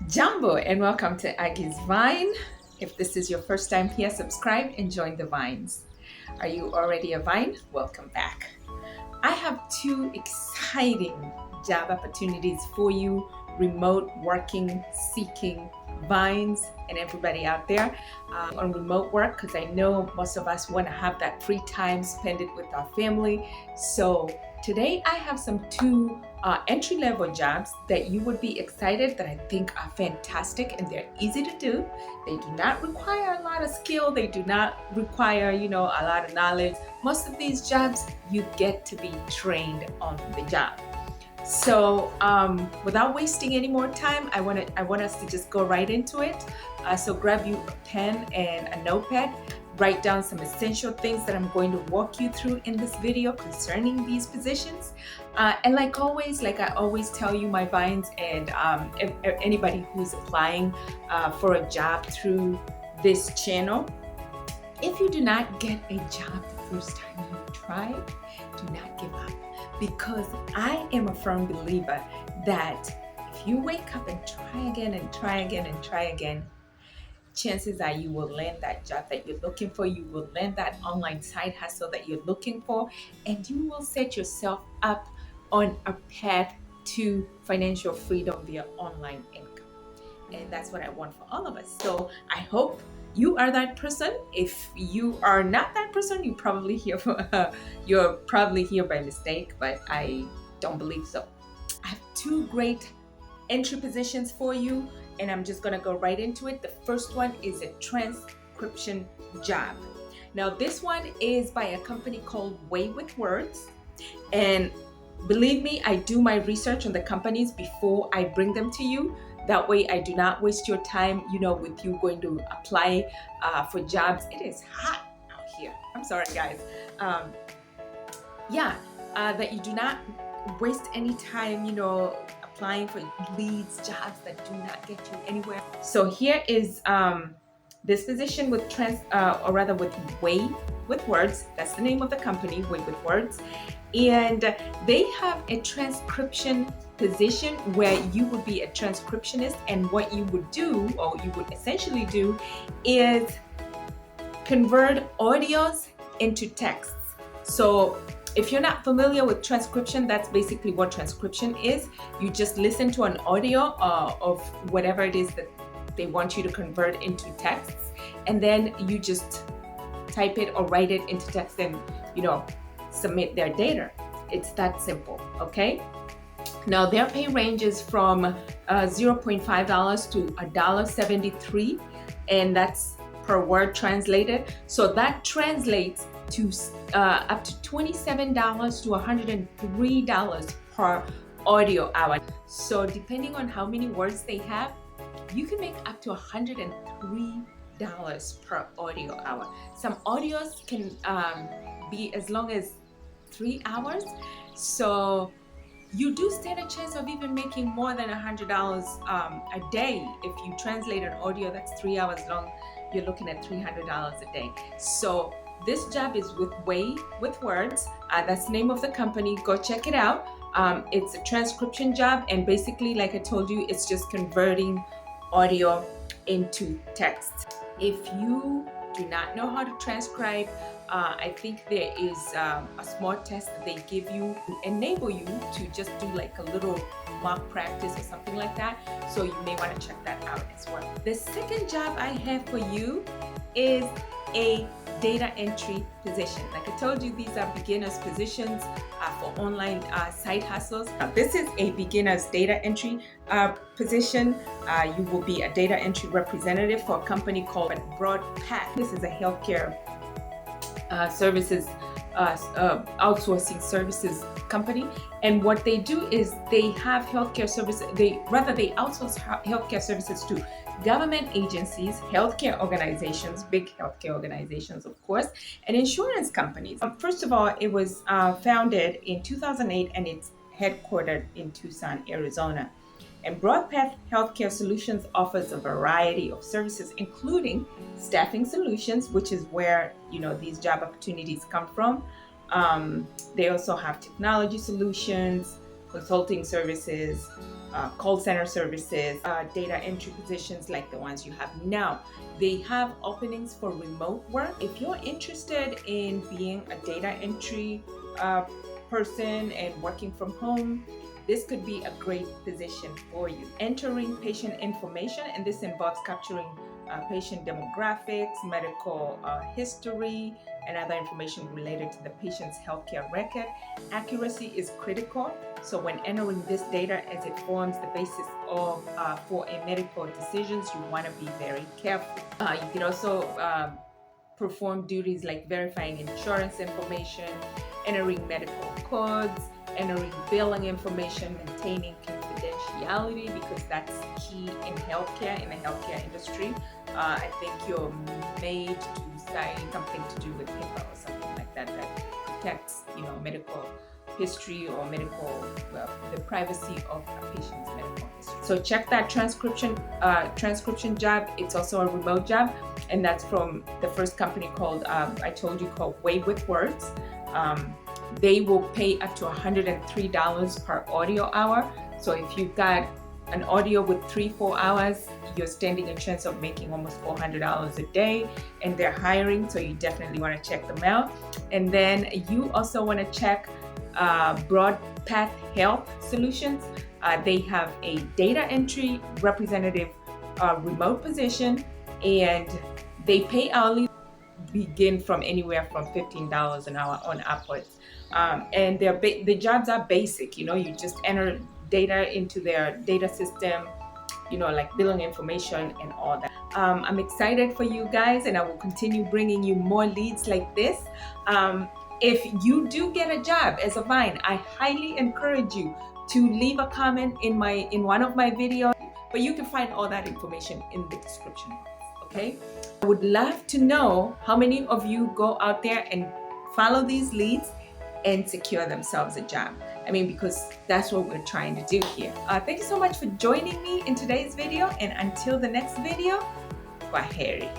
Jumbo and welcome to Aggie's Vine. If this is your first time here, subscribe and join the Vines. Are you already a Vine? Welcome back. I have two exciting job opportunities for you, remote working, seeking Vines and everybody out there on remote work, because I know most of us want to have that free time, spend it with our family. So today I have some two entry-level jobs that you would be excited, that I think are fantastic and they're easy to do. They do not require a lot of skill. They do not require, a lot of knowledge. Most of these jobs, you get to be trained on the job. So without wasting any more time, I want us to just go right into it. So grab you a pen and a notepad. Write down some essential things that I'm going to walk you through in this video concerning these positions. And like I always tell you, my Vines and anybody who's applying for a job through this channel, if you do not get a job the first time you try, do not give up. Because I am a firm believer that if you wake up and try again and try again and try again, chances are you will land that job that you're looking for. You will land that online side hustle that you're looking for, and you will set yourself up on a path to financial freedom via online income. And that's what I want for all of us. So I hope you are that person. If you are not that person, you're probably here by mistake, but I don't believe so. I have two great entry positions for you, and I'm just gonna go right into it. The first one is a transcription job. Now this one is by a company called Way with Words, and believe me, I do my research on the companies before I bring them to you. That way I do not waste your time, with you going to apply for jobs. It is hot out here. I'm sorry, guys. That you do not waste any time, applying for leads, jobs that do not get you anywhere. So here is this position with with Way with Words. That's the name of the company, Way with Words. And they have a transcription position where you would be a transcriptionist, and what you would do, or you would essentially do, is convert audios into texts. So if you're not familiar with transcription, that's basically what transcription is. You just listen to an audio of whatever it is that they want you to convert into texts, and then you just type it or write it into text and submit their data. It's that simple, okay? Now their pay ranges from $0.5 to $1.73, and that's per word translated. So that translates to up to $27 to $103 per audio hour. So depending on how many words they have, you can make up to $103 per audio hour. Some audios can be as long as 3 hours. So you do stand a chance of even making more than $100 a day. If you translate an audio that's 3 hours long, you're looking at $300 a day. So this job is with Way with Words. That's the name of the company. Go check it out. It's a transcription job, and basically, like I told you, it's just converting audio into text. If you do not know how to transcribe, I think there is a small test that they give you to enable you to just do like a little mock practice or something like that. So you may want to check that out as well. The second job I have for you is a data entry position. Like I told you, these are beginners positions for online side hustles. This is a beginner's data entry position. You will be a data entry representative for a company called BroadPath. This is a healthcare services outsourcing services company, and what they do is they have healthcare services. They outsource healthcare services to government agencies, healthcare organizations, big healthcare organizations, of course, and insurance companies. First of all, it was founded in 2008, and it's headquartered in Tucson, Arizona. And BroadPath Healthcare Solutions offers a variety of services, including staffing solutions, which is where these job opportunities come from. They also have technology solutions, consulting services, call center services, data entry positions like the ones you have now. They have openings for remote work. If you're interested in being a data entry person and working from home, this could be a great position for you. Entering patient information, and this involves capturing patient demographics, medical history, and other information related to the patient's healthcare record. Accuracy is critical, so when entering this data, as it forms the basis of for a medical decisions, you want to be very careful. You can also perform duties like verifying insurance information, entering medical codes, entering billing information, maintaining confidentiality, because that's key in healthcare, in the healthcare industry. I think you're made to sign something to do with HIPAA or something like that that protects, medical history or the privacy of a patient's medical history. So check that transcription job. It's also a remote job, and that's from the first company called called Way with Words. They will pay up to $103 per audio hour. So if you've got an audio with 3-4 hours, you're standing a chance of making almost $400 a day, and they're hiring, so you definitely want to check them out. And then you also want to check Broad Path Health Solutions. They have a data entry representative remote position, and they pay hourly, begin from anywhere from $15 an hour on upwards. And the jobs are basic. You just enter data into their data system, like billing information and all that. I'm excited for you guys, and I will continue bringing you more leads like this. If you do get a job as a Vine, I highly encourage you to leave a comment in one of my videos, but you can find all that information in the description box, okay? I would love to know how many of you go out there and follow these leads and secure themselves a job. Because that's what we're trying to do here. Thank you so much for joining me in today's video, and until the next video, kwaheri.